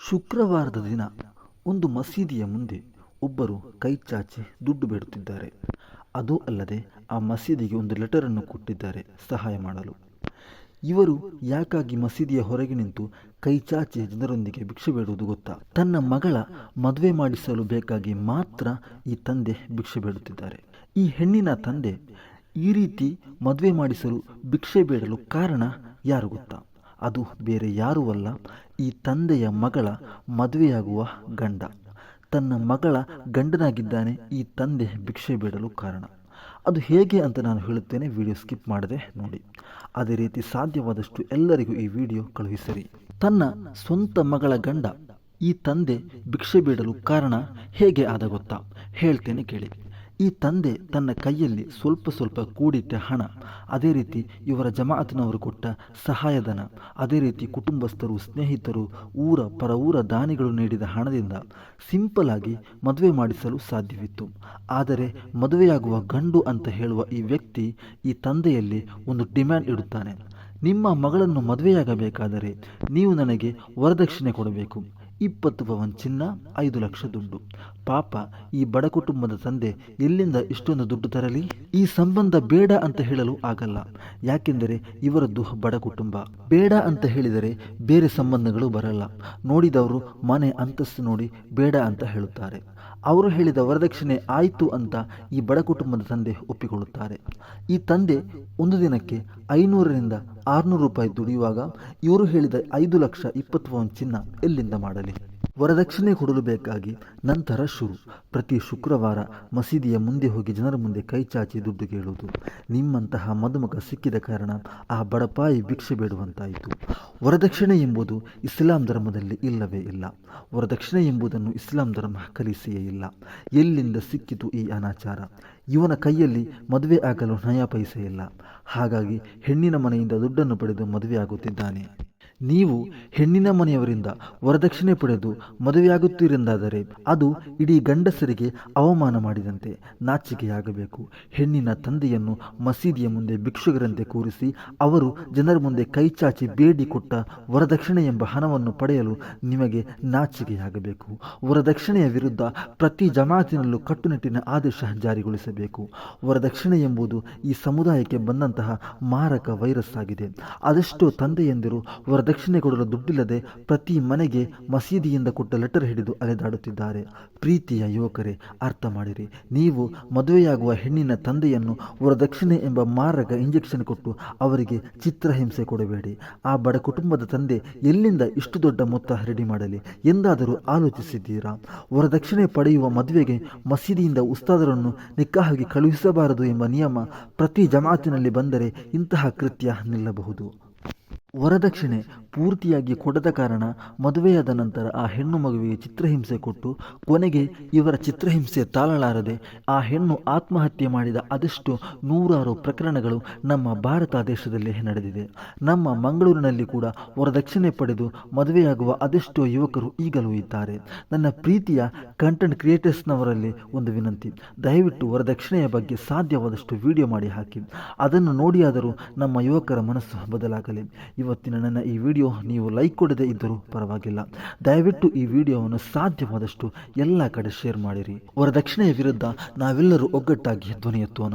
ಶುಕ್ರವಾರದ ದಿನ ಒಂದು ಮಸೀದಿಯ ಮುಂದೆ ಒಬ್ಬರು ಕೈಚಾಚಿ ದುಡ್ಡು ಬೇಡುತ್ತಿದ್ದಾರೆ. ಅದೂ ಅಲ್ಲದೆ ಆ ಮಸೀದಿಗೆ ಒಂದು ಲೆಟರನ್ನು ಕೊಟ್ಟಿದ್ದಾರೆ ಸಹಾಯ ಮಾಡಲು. ಇವರು ಯಾಕಾಗಿ ಮಸೀದಿಯ ಹೊರಗೆ ನಿಂತು ಕೈಚಾಚಿ ಜನರೊಂದಿಗೆ ಭಿಕ್ಷೆ ಬೇಡುವುದು ಗೊತ್ತಾ? ತನ್ನ ಮಗಳ ಮದುವೆ ಮಾಡಿಸಲು ಬೇಕಾಗಿ ಮಾತ್ರ ಈ ತಂದೆ ಭಿಕ್ಷೆ ಬೇಡುತ್ತಿದ್ದಾರೆ. ಈ ಹೆಣ್ಣಿನ ತಂದೆ ಈ ರೀತಿ ಮದುವೆ ಮಾಡಿಸಲು ಭಿಕ್ಷೆ ಬೇಡಲು ಕಾರಣ ಯಾರು ಗೊತ್ತಾ? ಅದು ಬೇರೆ ಯಾರೂ ಅಲ್ಲ, ಈ ತಂದೆಯ ಮಗಳ ಮದುವೆಯಾಗುವ ಗಂಡ. ತನ್ನ ಮಗಳ ಗಂಡನಾಗಿದ್ದಾನೆ ಈ ತಂದೆ ಭಿಕ್ಷೆ ಬೇಡಲು ಕಾರಣ. ಅದು ಹೇಗೆ ಅಂತ ನಾನು ಹೇಳುತ್ತೇನೆ, ವಿಡಿಯೋ ಸ್ಕಿಪ್ ಮಾಡದೆ ನೋಡಿ. ಅದೇ ರೀತಿ ಸಾಧ್ಯವಾದಷ್ಟು ಎಲ್ಲರಿಗೂ ಈ ವಿಡಿಯೋ ಕಳುಹಿಸಿರಿ. ತನ್ನ ಸ್ವಂತ ಮಗಳ ಗಂಡ ಈ ತಂದೆ ಭಿಕ್ಷೆ ಬೇಡಲು ಕಾರಣ ಹೇಗೆ ಆದ ಗೊತ್ತಾ? ಹೇಳ್ತೇನೆ ಕೇಳಿ. ಈ ತಂದೆ ತನ್ನ ಕೈಯಲ್ಲಿ ಸ್ವಲ್ಪ ಕೂಡಿಟ್ಟ ಹಣ, ಅದೇ ರೀತಿ ಇವರ ಜಮಾಅತಿನವರು ಕೊಟ್ಟ ಸಹಾಯಧನ, ಅದೇ ರೀತಿ ಕುಟುಂಬಸ್ಥರು, ಸ್ನೇಹಿತರು, ಪರ ಊರ ದಾನಿಗಳು ನೀಡಿದ ಹಣದಿಂದ ಸಿಂಪಲ್ ಆಗಿ ಮದುವೆ ಮಾಡಿಸಲು ಸಾಧ್ಯವಿತ್ತು. ಆದರೆ ಮದುವೆಯಾಗುವ ಗಂಡು ಅಂತ ಹೇಳುವ ಈ ವ್ಯಕ್ತಿ ಈ ತಂದೆಯಲ್ಲಿ ಒಂದು ಡಿಮ್ಯಾಂಡ್ ಇಡುತ್ತಾನೆ. ನಿಮ್ಮ ಮಗಳನ್ನು ಮದುವೆಯಾಗಬೇಕಾದರೆ ನೀವು ನನಗೆ ವರದಕ್ಷಿಣೆ ಕೊಡಬೇಕು. 20 ಪವನ್ ಚಿನ್ನ, 5 ಲಕ್ಷ ದುಡ್ಡು. ಪಾಪ ಈ ಬಡ ಕುಟುಂಬದ ತಂದೆ ಎಲ್ಲಿಂದ ಇಷ್ಟೊಂದು ದುಡ್ಡು ತರಲಿ? ಈ ಸಂಬಂಧ ಬೇಡ ಅಂತ ಹೇಳಲು ಆಗಲ್ಲ, ಯಾಕೆಂದರೆ ಇವರದ್ದು ಬಡ ಕುಟುಂಬ. ಬೇಡ ಅಂತ ಹೇಳಿದರೆ ಬೇರೆ ಸಂಬಂಧಗಳು ಬರಲ್ಲ. ನೋಡಿದವರು ಮನೆ ಅಂತಸ್ತು ನೋಡಿ ಬೇಡ ಅಂತ ಹೇಳುತ್ತಾರೆ. ಅವರು ಹೇಳಿದ ವರದಕ್ಷಿಣೆ ಆಯಿತು ಅಂತ ಈ ಬಡ ಕುಟುಂಬದ ತಂದೆ ಒಪ್ಪಿಕೊಳ್ಳುತ್ತಾರೆ. ಈ ತಂದೆ ಒಂದು ದಿನಕ್ಕೆ 500ರಿಂದ 600 ರೂಪಾಯಿ ದುಡಿಯುವಾಗ ಇವರು ಹೇಳಿದ 5 ಲಕ್ಷ 20 ಪವನ್ ಚಿನ್ನ ಎಲ್ಲಿಂದ ಮಾಡಲಿ? ವರದಕ್ಷಿಣೆ ಕೊಡಲು ಬೇಕಾಗಿ ನಂತರ ಪ್ರತಿ ಶುಕ್ರವಾರ ಮಸೀದಿಯ ಮುಂದೆ ಹೋಗಿ ಜನರ ಮುಂದೆ ಕೈಚಾಚಿ ದುಡ್ಡು ಕೇಳುವುದು. ನಿಮ್ಮಂತಹ ಮದುಮಗ ಸಿಕ್ಕಿದ ಕಾರಣ ಆ ಬಡಪಾಯಿ ಭಿಕ್ಷೆ ಬೇಡುವಂತಾಯಿತು. ವರದಕ್ಷಿಣೆ ಎಂಬುದು ಇಸ್ಲಾಂ ಧರ್ಮದಲ್ಲಿ ಇಲ್ಲವೇ ಇಲ್ಲ. ವರದಕ್ಷಿಣೆ ಎಂಬುದನ್ನು ಇಸ್ಲಾಂ ಧರ್ಮ ಕಲಿಸಿಯೇ ಇಲ್ಲ. ಎಲ್ಲಿಂದ ಸಿಕ್ಕಿತು ಈ ಅನಾಚಾರ? ಇವನ ಕೈಯಲ್ಲಿ ಮದುವೆ ಆಗಲು ನಯಾ ಪೈಸೆ ಇಲ್ಲ. ಹಾಗಾಗಿ ಹೆಣ್ಣಿನ ಮನೆಯಿಂದ ದುಡ್ಡನ್ನು ಪಡೆದು ಮದುವೆ ಆಗುತ್ತಿದ್ದಾನೆ. ನೀವು ಹೆಣ್ಣಿನ ಮನೆಯವರಿಂದ ವರದಕ್ಷಿಣೆ ಪಡೆದು ಮದುವೆಯಾಗುತ್ತೀರೆಂದಾದರೆ ಅದು ಇಡೀ ಗಂಡಸರಿಗೆ ಅವಮಾನ ಮಾಡಿದಂತೆ, ನಾಚಿಕೆಯಾಗಬೇಕು. ಹೆಣ್ಣಿನ ತಂದೆಯನ್ನು ಮಸೀದಿಯ ಮುಂದೆ ಭಿಕ್ಷುಕರಂತೆ ಕೂರಿಸಿ ಅವರು ಜನರ ಮುಂದೆ ಕೈಚಾಚಿ ಬೇಡಿಕೊಟ್ಟ ವರದಕ್ಷಿಣೆ ಎಂಬ ಹಣವನ್ನು ಪಡೆಯಲು ನಿಮಗೆ ನಾಚಿಕೆಯಾಗಬೇಕು. ವರದಕ್ಷಿಣೆಯ ವಿರುದ್ಧ ಪ್ರತಿ ಜಮಾತಿನಲ್ಲೂ ಕಟ್ಟುನಿಟ್ಟಿನ ಆದೇಶ ಜಾರಿಗೊಳಿಸಬೇಕು. ವರದಕ್ಷಿಣೆ ಎಂಬುದು ಈ ಸಮುದಾಯಕ್ಕೆ ಬಂದಂತಹ ಮಾರಕ ವೈರಸ್ ಆಗಿದೆ. ಅದೆಷ್ಟೋ ತಂದೆಯಂದಿರು ವರದಕ್ಷಿಣೆ ಕೊಡಲು ದುಡ್ಡಿಲ್ಲದೆ ಪ್ರತಿ ಮನೆಗೆ ಮಸೀದಿಯಿಂದ ಕೊಟ್ಟ ಲೆಟರ್ ಹಿಡಿದು ಅಲೆದಾಡುತ್ತಿದ್ದಾರೆ. ಪ್ರೀತಿಯ ಯುವಕರೇ, ಅರ್ಥ ಮಾಡಿರಿ. ನೀವು ಮದುವೆಯಾಗುವ ಹೆಣ್ಣಿನ ತಂದೆಯನ್ನು ವರದಕ್ಷಿಣೆ ಎಂಬ ಮಾರಕ ಇಂಜೆಕ್ಷನ್ ಕೊಟ್ಟು ಅವರಿಗೆ ಚಿತ್ರಹಿಂಸೆ ಕೊಡಬೇಡಿ. ಆ ಬಡ ಕುಟುಂಬದ ತಂದೆ ಎಲ್ಲಿಂದ ಇಷ್ಟು ದೊಡ್ಡ ಮೊತ್ತ ರೆಡಿ ಮಾಡಲಿ ಎಂದಾದರೂ ಆಲೋಚಿಸಿದ್ದೀರಾ? ವರದಕ್ಷಿಣೆ ಪಡೆಯುವ ಮದುವೆಗೆ ಮಸೀದಿಯಿಂದ ಉಸ್ತಾದರನ್ನು ನಿಕ್ಕಾಹಾಗಿ ಕಳುಹಿಸಬಾರದು ಎಂಬ ನಿಯಮ ಪ್ರತಿ ಜಮಾತಿನಲ್ಲಿ ಬಂದರೆ ಇಂತಹ ಕೃತ್ಯ ನಿಲ್ಲಬಹುದು. ವರದಕ್ಷಿಣೆ ಪೂರ್ತಿಯಾಗಿ ಕೊಡದ ಕಾರಣ ಮದುವೆಯಾದ ನಂತರ ಆ ಹೆಣ್ಣು ಮಗುವಿಗೆ ಚಿತ್ರಹಿಂಸೆ ಕೊಟ್ಟು ಕೊನೆಗೆ ಇವರ ಚಿತ್ರಹಿಂಸೆ ತಾಳಲಾರದೆ ಆ ಹೆಣ್ಣು ಆತ್ಮಹತ್ಯೆ ಮಾಡಿದ ಅದೆಷ್ಟು ನೂರಾರು ಪ್ರಕರಣಗಳು ನಮ್ಮ ಭಾರತ ದೇಶದಲ್ಲಿ ನಡೆದಿದೆ. ನಮ್ಮ ಮಂಗಳೂರಿನಲ್ಲಿ ಕೂಡ ವರದಕ್ಷಿಣೆ ಪಡೆದು ಮದುವೆಯಾಗುವ ಅದೆಷ್ಟೋ ಯುವಕರು ಈಗಲೂ ಇದ್ದಾರೆ. ನನ್ನ ಪ್ರೀತಿಯ ಕಂಟೆಂಟ್ ಕ್ರಿಯೇಟರ್ಸ್ನವರಲ್ಲಿ ಒಂದು ವಿನಂತಿ, ದಯವಿಟ್ಟು ವರದಕ್ಷಿಣೆಯ ಬಗ್ಗೆ ಸಾಧ್ಯವಾದಷ್ಟು ವಿಡಿಯೋ ಮಾಡಿ ಹಾಕಿ. ಅದನ್ನು ನೋಡಿಯಾದರೂ ನಮ್ಮ ಯುವಕರ ಮನಸ್ಸು ಬದಲಾಗಲಿ. ಇವತ್ತಿನ ನನ್ನ ಈ ವಿಡಿಯೋ ನೀವು ಲೈಕ್ ಕೊಡದೇ ಇದ್ದರೂ ಪರವಾಗಿಲ್ಲ, ದಯವಿಟ್ಟು ಈ ವಿಡಿಯೋವನ್ನು ಸಾಧ್ಯವಾದಷ್ಟು ಎಲ್ಲ ಕಡೆ ಶೇರ್ ಮಾಡಿರಿ. ವರದಕ್ಷಿಣೆಯ ವಿರುದ್ಧ ನಾವೆಲ್ಲರೂ ಒಗ್ಗಟ್ಟಾಗಿ ಧ್ವನಿ ಎತ್ತೋಣ.